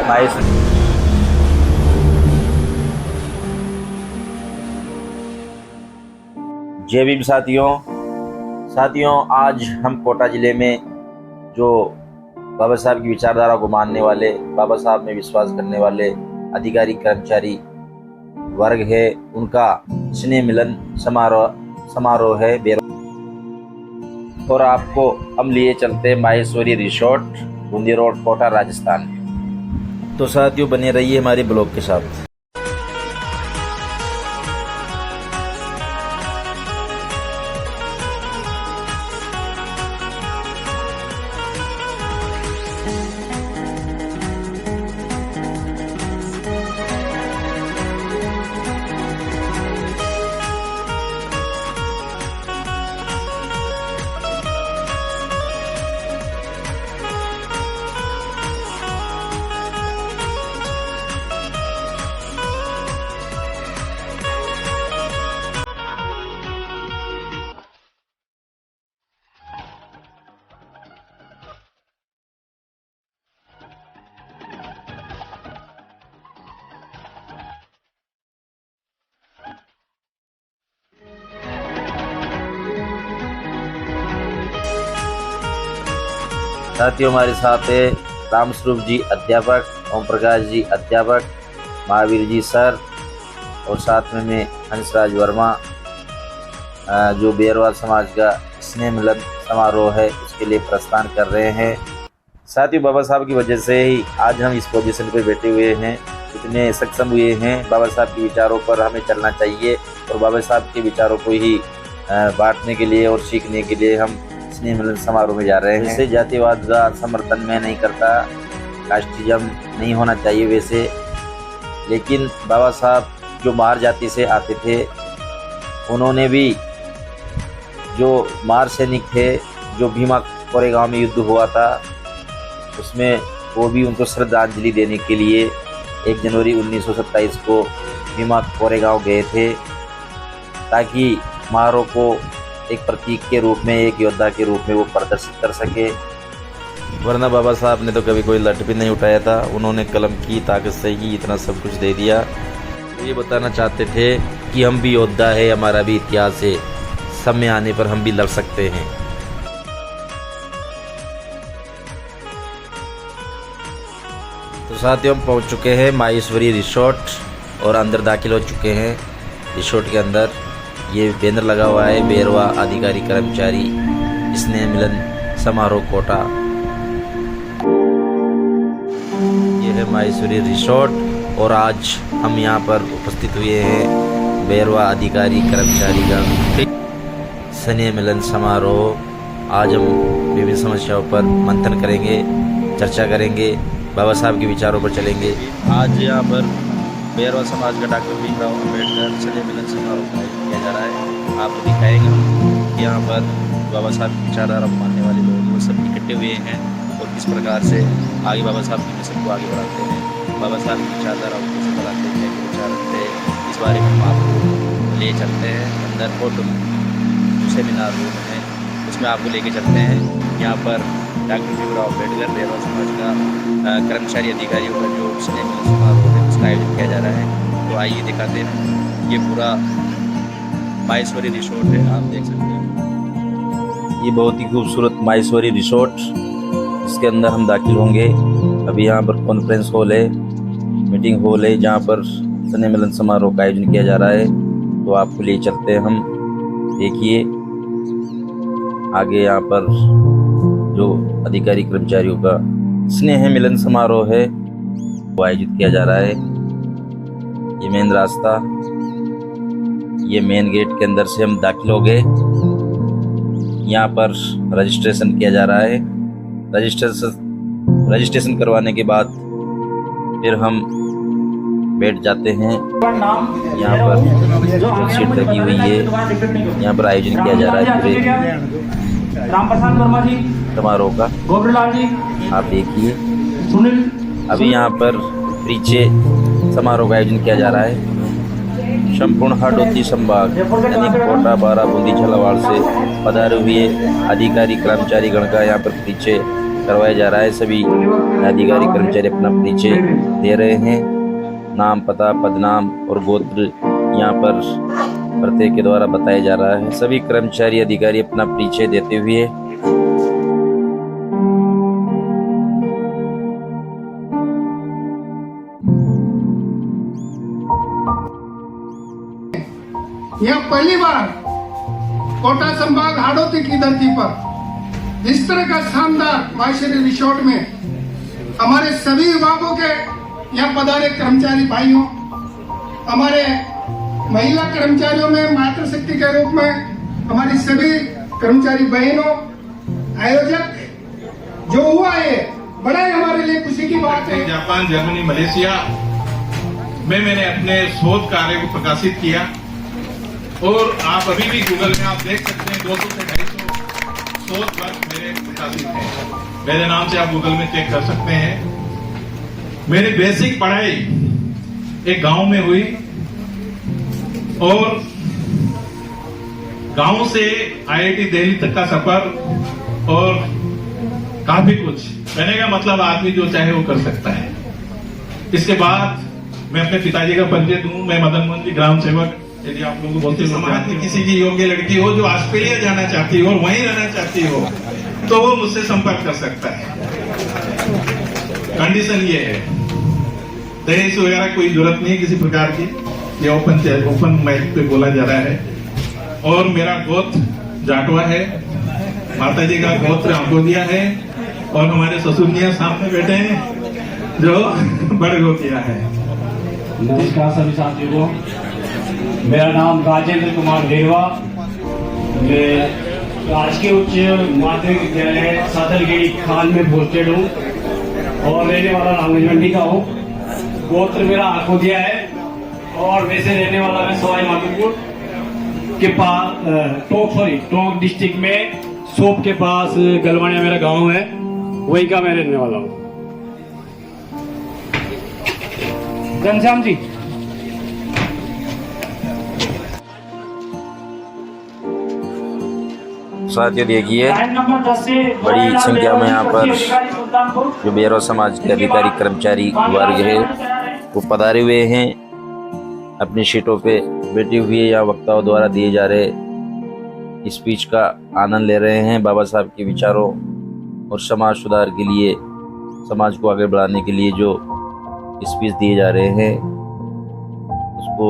जय भीम साथियों, आज हम कोटा जिले में जो बाबा साहब की विचारधारा को मानने वाले, बाबा साहब में विश्वास करने वाले अधिकारी कर्मचारी वर्ग है, उनका स्नेह मिलन समारोह है और आपको हम लिए चलते हैं माहेश्वरी रिसोर्ट, बूंदी रोड, कोटा, राजस्थान। तो साथियों बने रहिए हमारे ब्लॉग के साथ। साथियों हमारे साथ है रामस्वरूप जी अध्यापक, ओम प्रकाश जी अध्यापक, महावीर जी सर और साथ में मैं हंसराज वर्मा, जो बेरवा समाज का स्नेह मिलन समारोह है उसके लिए प्रस्थान कर रहे हैं। साथियों बाबा साहब की वजह से ही आज हम इस पोजीशन पे बैठे हुए हैं, इतने सक्षम हुए हैं। बाबा साहब के विचारों पर हमें चलना चाहिए और बाबा साहब के विचारों को ही बांटने के लिए और सीखने के लिए हम स्नेह मिलन समारोह में जा रहे हैं। वैसे जातिवाद का समर्थन मैं नहीं करता, कास्टिज्म नहीं होना चाहिए वैसे, लेकिन बाबा साहब जो मार जाति से आते थे, उन्होंने भी जो मार सैनिक थे, जो भीमा कोरेगांव में युद्ध हुआ था, उसमें वो भी उनको श्रद्धांजलि देने के लिए 1 जनवरी 1927 को भीमा कोरेगांव गए थे, ताकि मारों को एक प्रतीक के रूप में, एक योद्धा के रूप में वो प्रदर्शित कर सके। वरना बाबा साहब ने तो कभी कोई लठ भी नहीं उठाया था, उन्होंने कलम की ताकत से ही इतना सब कुछ दे दिया। ये बताना चाहते थे कि हम भी योद्धा है, हमारा भी इतिहास है, समय आने पर हम भी लड़ सकते हैं। तो साथियों हम पहुंच चुके हैं माहेश्वरी रिसोर्ट और अंदर दाखिल हो चुके हैं। रिसोर्ट के अंदर ये बैनर लगा हुआ है, बेरवा अधिकारी कर्मचारी स्नेह मिलन समारोह कोटा। ये है माहेश्वरी रिसोर्ट और आज हम यहाँ पर उपस्थित हुए हैं बेरवा अधिकारी कर्मचारी का स्नेह मिलन समारोह। आज हम विभिन्न समस्याओं पर मंथन करेंगे, चर्चा करेंगे, बाबा साहब के विचारों पर चलेंगे। आज यहाँ पर बेरवा समाज का डॉक्टर भीमराव अम्बेडकर स्नेह मिलन समारोह का आयोजन किया जा रहा है। आपको दिखाएंगे हम यहाँ पर बाबा साहब की विचारधारा मानने वाले लोग वो सब इकट्ठे हुए हैं और किस प्रकार से आगे बाबा साहब की मिशन को आगे बढ़ाते हैं, बाबा साहब की विचारधारा को कैसे बढ़ाते हैं, क्या विचार रखते हैं, इस बारे में हम आपको ले चलते हैं। अंदर फोटो सेमिनार रूम है, उसमें आपको लेके चलते हैं। यहाँ पर डॉक्टर भीमराव अम्बेडकर बेरवा समाज का कर्मचारी अधिकारियों का जो स्नेह मिलन समारोह है उसका आयोजन किया जा रहा है। तो आइए दिखाते हैं। ये पूरा माहेश्वरी रिसोर्ट है, आप देख सकते हैं। ये बहुत ही खूबसूरत माहेश्वरी रिसोर्ट, इसके अंदर हम दाखिल होंगे। अभी यहाँ पर कॉन्फ्रेंस हॉल है, मीटिंग हॉल है, जहाँ पर स्नेह मिलन समारोह का आयोजन किया जा रहा है। तो आपको ले चलते हैं हम। देखिए आगे यहाँ पर जो अधिकारी कर्मचारियों का स्नेह मिलन समारोह है वो आयोजित किया जा रहा है। ये मेन रास्ता, ये मेन गेट के अंदर से हम दाखिल हो गए। यहाँ पर रजिस्ट्रेशन किया जा रहा है। रजिस्ट्रेशन करवाने के बाद फिर हम बैठ जाते हैं। यहाँ पर सीट लगी हुई है, यहाँ पर आयोजन किया जा रहा है पूरे रामप्रसाद वर्मा जी समारोह का। गोविंदलाल जी आप देखिए सुनील। अभी यहाँ पर पीछे समारोह का आयोजन किया जा रहा है। संपूर्ण हाड़ौती संभाग यानी कोटा, बारा, बूंदी, झालावाड़ से पधारे हुए अधिकारी कर्मचारी गण का यहाँ पर पीछे करवाया जा रहा है। सभी अधिकारी कर्मचारी अपना परिचय दे रहे हैं। नाम, पता, पदनाम और गोत्र यहाँ पर प्रत्येक के द्वारा बताया जा रहा है। सभी कर्मचारी अधिकारी अपना परिचय देते हुए यह पहली बार कोटा संभाग हाड़ौती की धरती पर इस तरह का शानदार माहेश्वरी रिसोर्ट में हमारे सभी विभागों के यहाँ पधारे कर्मचारी भाइयों, हमारे महिला कर्मचारियों में मातृशक्ति के रूप में हमारी सभी कर्मचारी बहनों, आयोजक जो हुआ है बड़ा ही हमारे लिए खुशी की बात है। जापान, जर्मनी, मलेशिया में मैंने अपने शोध कार्य को प्रकाशित किया और आप अभी भी गूगल में आप देख सकते हैं 200 से 250 शोध वर्क मेरे प्रकाशित हैं। मेरे नाम से आप गूगल में चेक कर सकते हैं। मेरी बेसिक पढ़ाई एक गांव में हुई और गांव से आईआईटी दिल्ली तक का सफर और काफी कुछ। कहने का मतलब आदमी जो चाहे वो कर सकता है। इसके बाद मैं अपने पिताजी का परिचय दूं। मैं मदन मोहन जी, ग्राम सेवक। यदि आप लोगों को बोलते समाज में किसी की योग्य लड़की हो जो ऑस्ट्रेलिया जाना चाहती हो और वहीं रहना चाहती हो तो वो मुझसे संपर्क कर सकता है। कंडीशन ये है, दहेज वगैरह कोई जरूरत नहीं किसी प्रकार की। ये ओपन माइक पे बोला जा रहा है। और मेरा गोत्र जाटवा है, माता जी का गोत्र आंकोदिया है और हमारे ससुरिया सामने बैठे हैं जो बड़गोतिया है। नमस्कार सभी साथियों को। मेरा नाम राजेंद्र कुमार देरवा। मैं राजकीय उच्च माध्यमिक विद्यालय सादलगेड़ी खान में पोस्टेड हूँ और रहने वाला रामगंज मंडी का हूँ। गोत्र मेरा आकोदिया है और वैसे रहने वाला मैं सवाई माधोपुर के पास टोंक डिस्ट्रिक्ट में सोप के पास गलवानिया मेरा गांव है, वही का मैं रहने वाला हूँ। घनश्याम जी, साथियों देखिए बड़ी संख्या में यहाँ पर जो बेरवा समाज के अधिकारी कर्मचारी वर्ग है वो पधारे हुए हैं। अपनी सीटों पे बैठे हुए या वक्ताओं द्वारा दिए जा रहे स्पीच का आनंद ले रहे हैं। बाबा साहब के विचारों और समाज सुधार के लिए, समाज को आगे बढ़ाने के लिए जो स्पीच दिए जा रहे हैं उसको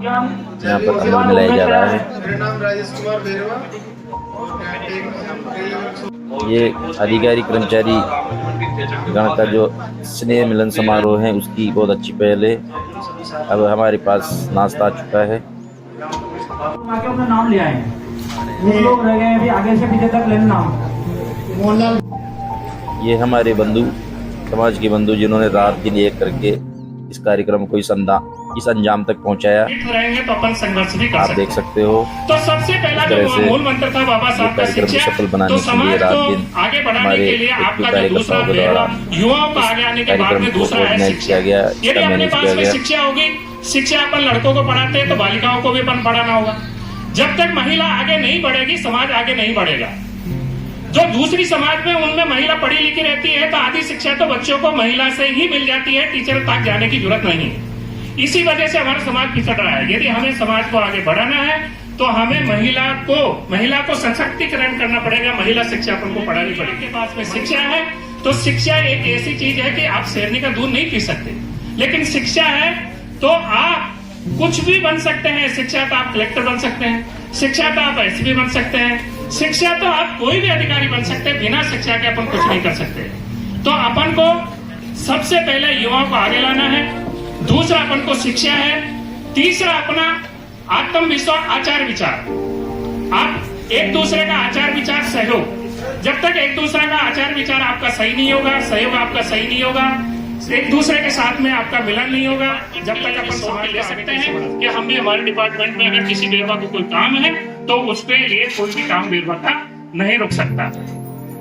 यहाँ पर आनंद मिलाया जा रहा है। मेरा नाम राजेश कुमार बेरवा। ये अधिकारी कर्मचारी गण का जो स्नेह मिलन समारोह है उसकी बहुत अच्छी पहल है। अब हमारे पास नाश्ता आ चुका है। आगे अपना नाम ले आए, ये लोग रह गए अभी आगे से पीछे तक लेना नाम। ये हमारे बंधु, समाज के बंधु जिन्होंने रात दिन एक करके इस कार्यक्रम को इस अंजाम तक पहुंचाया। रहेंगे तो अपन संघर्ष भी कर आप देख सकते हो। तो सबसे पहला जो मूल मंत्र था बाबा साहब का कार्यक्रम को शिक्षा, सफल बनाने तो के लिए समाज रात को दिन आगे बढ़ाने हमारे के लिए आपका जो दूसरा कार्यकर्ताओं के द्वारा युवाओं का आगे आने के बाद में कार्यक्रम को दूसरा है ऑर्गेनाइज शिक्षा। किया गया, यदि इसका अपने मैनेज पास किया में गया। शिक्षा होगी, शिक्षा अपन लड़कों को पढ़ाते हैं तो बालिकाओं को भी अपन पढ़ाना होगा। जब तक महिला आगे नहीं बढ़ेगी समाज आगे नहीं बढ़ेगा। जो दूसरी समाज में उनमें महिला पढ़ी लिखी रहती है तो आधी शिक्षा तो बच्चों को महिला से ही मिल जाती है, टीचर तक जाने की जरूरत नहीं है। इसी वजह से हमारा समाज पिछड़ रहा है। यदि हमें समाज को आगे बढ़ाना है तो हमें महिला को सशक्तिकरण करना पड़ेगा। महिला शिक्षा अपन को पढ़ानी पड़ेगी। के पास में शिक्षा है तो शिक्षा एक ऐसी चीज है कि आप शेरनी का दूध नहीं पी सकते, लेकिन शिक्षा है तो आप कुछ भी बन सकते हैं। शिक्षा तो आप कलेक्टर बन सकते हैं, शिक्षा तो आप एसपी बन सकते हैं, शिक्षा तो आप कोई भी अधिकारी बन सकते हैं। बिना शिक्षा के अपन कुछ नहीं कर सकते। तो अपन को सबसे पहले युवाओं को आगे लाना है, दूसरा अपन को शिक्षा है, तीसरा अपना आत्मविश्वास, आचार विचार। आप एक दूसरे का आचार विचार सहयोग। जब तक एक दूसरे का आचार विचार आपका सही नहीं होगा, सहयोग आपका सही नहीं होगा, एक दूसरे के साथ में आपका मिलन नहीं होगा, जब तक अपन समाज ले सकते हैं कि हम भी हमारे डिपार्टमेंट में अगर किसी बेरवा को कोई काम है तो उसके लिए कोई भी काम बेरवा का नहीं रुक सकता।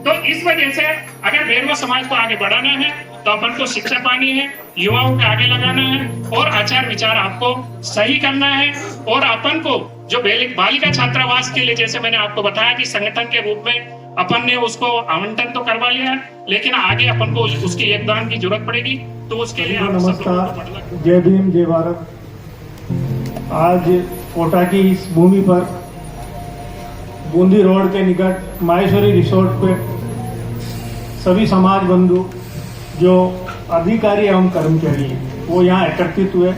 तो इस वजह से अगर बेरवा समाज को आगे बढ़ाना है तो अपन को शिक्षा पानी है, युवाओं को आगे लगाना है और आचार विचार आपको सही करना है। और अपन को जो बालिका छात्रावास के लिए, जैसे मैंने आपको बताया कि संगठन के रूप में अपन ने उसको आवंटन तो करवा लिया है, लेकिन आगे अपन को उसके योगदान की जरूरत पड़ेगी, तो उसके लिए आप सब लोगों को नमस्कार, जय भीम जय भारत। आज कोटा की इस भूमि पर बूंदी रोड के निकट माहेश्वरी रिसोर्ट पे सभी समाज बंधु जो अधिकारी एवं कर्मचारी हैं वो यहाँ एकत्रित हुए।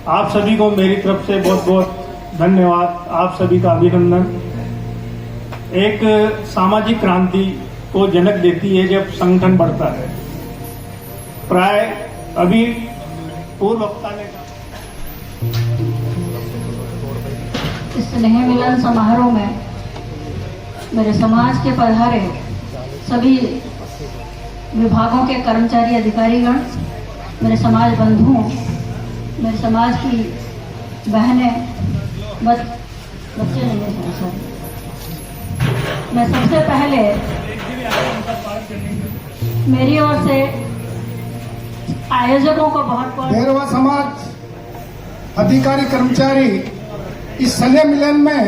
आप सभी को मेरी तरफ से बहुत बहुत धन्यवाद, आप सभी का अभिनंदन। एक सामाजिक क्रांति को जनक देती है जब संगठन बढ़ता है। प्राय अभी पूर्व वक्ता ने इस स्नेह मिलन समारोह में मेरे समाज के पधारे सभी विभागों के कर्मचारी अधिकारीगण, मेरे समाज बंधुओं, मेरे समाज की बहनें, बच्चे नहीं हैं सर। मैं सबसे पहले मेरी ओर से आयोजकों को बहुत बहुत भैरवा समाज अधिकारी कर्मचारी इस स्नेह मिलन में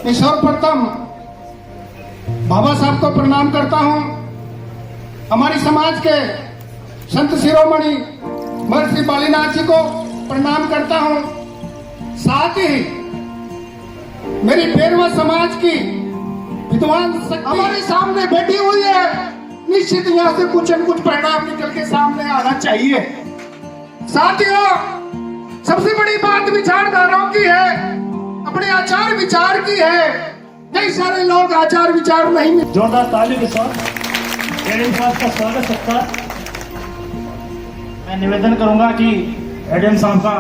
मैं सर्वप्रथम बाबा साहब को प्रणाम करता हूं। हमारी समाज के संत शिरोमणि महर्षि बालीनाथ जी को प्रणाम करता हूं। साथ ही मेरी भैरवा समाज की विद्वान शक्ति हमारे सामने बैठी हुई है। निश्चित यहाँ से कुछ न कुछ परिणाम निकल के सामने आना चाहिए। साथियों, सबसे बड़ी बात विचारधाराओं की है, अपने आचार विचार की है। कई सारे लोग आचार विचार नहीं। जोरदार ताली के साथ एडम साहब का स्वागत सत्कार। मैं निवेदन करूंगा कि एडम साहब का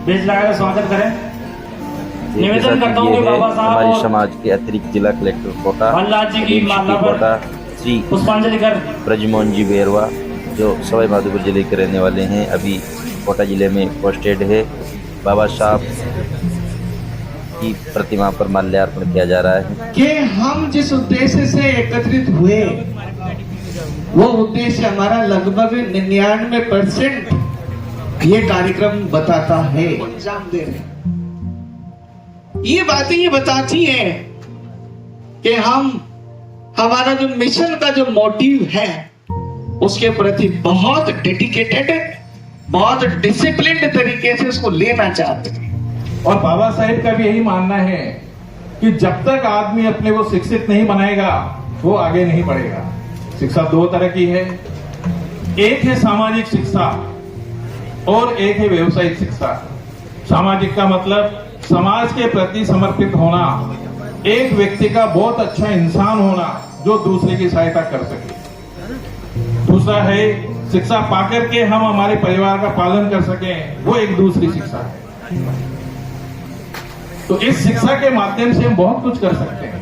बेज लगाकर स्वागत करें। निवेदन करता हूँ कि बाबा साहब हमारे और समाज के अतिरिक्त जिला कलेक्टर कोटा भल्लाल जी की माला पर कोटा श्री पुष्पांजलि कर ब्रजमोहन जी बेरवा जो सवाई माधोपुर जिले के रहने वाले हैं, अभी कोटा जिले में पोस्टेड है। बाबा साहब की प्रतिमा पर माल्यार्पण किया जा रहा है कि हम जिस उद्देश्य से एकत्रित हुए वो उद्देश्य हमारा लगभग 99% ये कार्यक्रम बताता है। अंजाम दे रहे ये बातें ये बताती हैं कि हमारा जो मिशन का जो मोटिव है उसके प्रति बहुत डेडिकेटेड, बहुत डिसिप्लिन्ड तरीके से उसको लेना चाहते हैं। और बाबा साहेब का भी यही मानना है कि जब तक आदमी अपने को शिक्षित नहीं बनाएगा वो आगे नहीं बढ़ेगा। शिक्षा दो तरह की है, एक है सामाजिक शिक्षा और एक है व्यवसायिक शिक्षा। सामाजिक का मतलब समाज के प्रति समर्पित होना, एक व्यक्ति का बहुत अच्छा इंसान होना जो दूसरे की सहायता कर सके। दूसरा है शिक्षा पाकर के हम हमारे परिवार का पालन कर सकें, वो एक दूसरी शिक्षा है। तो इस शिक्षा के माध्यम से हम बहुत कुछ कर सकते हैं।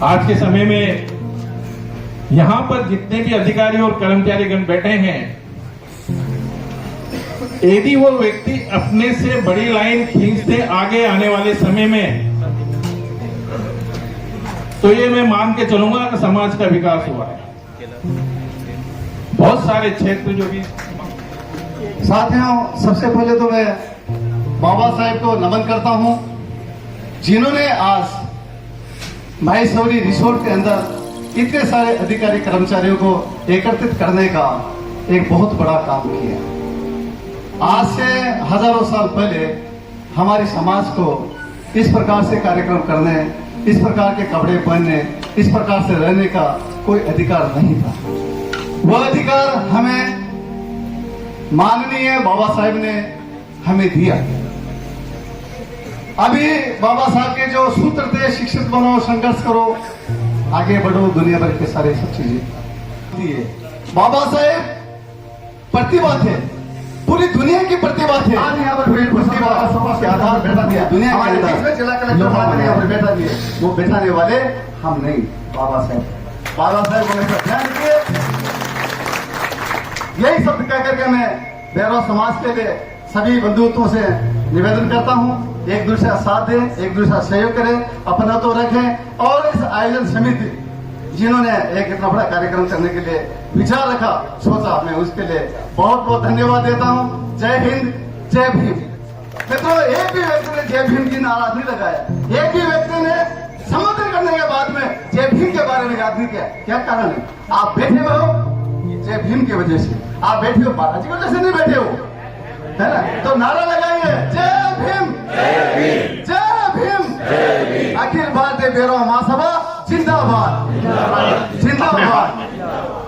आज के समय में यहां पर जितने भी अधिकारी और कर्मचारीगण बैठे हैं, यदि वो व्यक्ति अपने से बड़ी लाइन खींचते आगे आने वाले समय में, तो ये मैं मान के चलूंगा कि समाज का विकास हुआ है। बहुत सारे क्षेत्र जो भी साथियों, सबसे पहले तो मैं बाबा साहेब को नमन करता हूं, जिन्होंने आज माहेश्वरी रिसोर्ट के अंदर इतने सारे अधिकारी कर्मचारियों को एकत्रित करने का एक बहुत बड़ा काम किया। आज से हजारों साल पहले हमारे समाज को इस प्रकार से कार्यक्रम करने, इस प्रकार के कपड़े पहनने, इस प्रकार से रहने का कोई अधिकार नहीं था। वह अधिकार हमें माननीय बाबा साहेब ने हमें दिया। अभी बाबा साहब के जो सूत्र थे, शिक्षित बनो, संघर्ष करो, आगे बढ़ो, दुनिया भर के सारे सब चीजें। बाबा साहेब प्रतिभा थे, पूरी दुनिया की प्रतिभा थे। आज यहाँ पर प्रतिभा के आधार बैठा दिया दुनिया के अंदर, जिला कलेक्टर साहब ने यहाँ पर बैठा दिए, वो बैठाने वाले हम नहीं, बाबा साहेब। बाबा साहेब को हमेशा ध्यान रखिए। यही शब्द कहकर के मैं भैरवा समाज के लिए सभी बंधुत्वों से निवेदन करता हूं, एक दूसरे का साथ दें, एक दूसरे का सहयोग करें, अपना तो रखें। और इस आयोजन समिति जिन्होंने एक इतना बड़ा कार्यक्रम करने के लिए विचार रखा, सोचा, मैं उसके लिए बहुत बहुत धन्यवाद देता हूं। जय हिंद, जय भीम। मित्रों, एक भी व्यक्ति ने जय भीम की नारा नहीं लगाया, एक भी व्यक्ति ने समर्थन करने के बाद में जय भीम के बारे में याद नहीं किया, क्या कारण है? आप बैठे हुए हो जय भीम की वजह से, आप बैठे हो बालाजी की वजह से नहीं बैठे हो, है ना? तो नारा लगाइए जय भीम जय भीम। अखिल भारतीय बेरवा महासभा जिंदाबाद जिंदाबाद।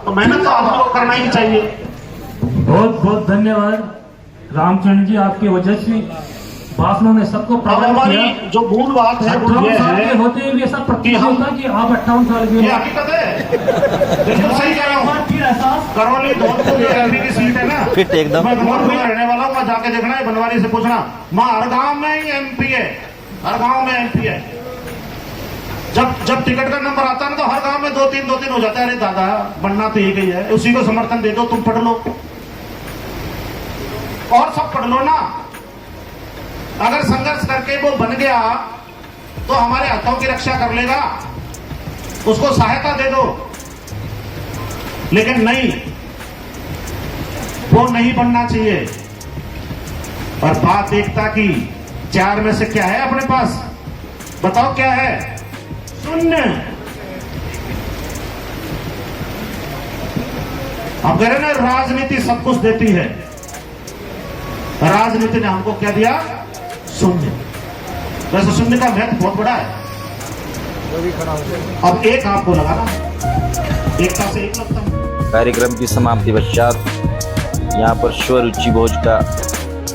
तो मेहनत तो आपको करना ही चाहिए। बहुत बहुत धन्यवाद रामचंद्र जी, आपकी वजह से भाषणों ने सबको प्रभावित किया। जो मूल बात है वो ये है होते हुए सब प्रतीत होता कि आप 58 साल के, ये हकीकत है, बिल्कुल सही कह रहा हूँ। फिर एहसास करौली धौलपुर एमपी की सीट है ना, फिट एकदम। मैं धौलपुर में रहने वाला हूँ, मैं जाके देखना है, बनवारी से पूछना, माँ हर गाँव में ही एमपी है, हर गाँव में एमपी है। जब टिकट का नंबर आता है ना तो हर गाँव में 2-3 हो जाता है। अरे दादा बनना तो एक ही है, उसी को समर्थन दे दो, तुम पढ़ लो और सब पढ़ लो ना। अगर संघर्ष करके वो बन गया तो हमारे हाथों की रक्षा कर लेगा, उसको सहायता दे दो। लेकिन नहीं, वो नहीं बनना चाहिए। और बात एकता की, 4 में से क्या है अपने पास? बताओ क्या है? शून्य। अब कह रहे ना राजनीति सब कुछ देती है, राजनीति ने हमको क्या दिया? शून्य। वैसे शून्य का महत्व बहुत बड़ा है। अब एक आपको लगाना, एकता से एक लगता है। कार्यक्रम की समाप्ति पश्चात यहाँ पर स्व रुचि भोज का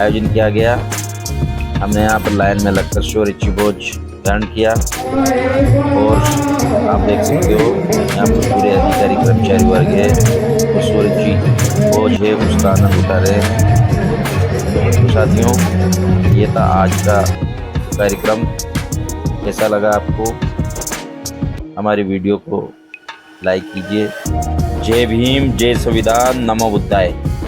आयोजन किया गया। हमने यहाँ पर लाइन में लगकर स्व रुचि भोज ग्रहण किया और आप देख सकते हो यहाँ पर पूरे अधिकारी कर्मचारी वर्ग है और स्व रुचि भोज है, उसका आनंद उठा रहे हैं। साथियों, ये था आज का कार्यक्रम। कैसा लगा आपको? हमारी वीडियो को लाइक कीजिए। जय भीम, जय संविधान, नमो बुद्धाय।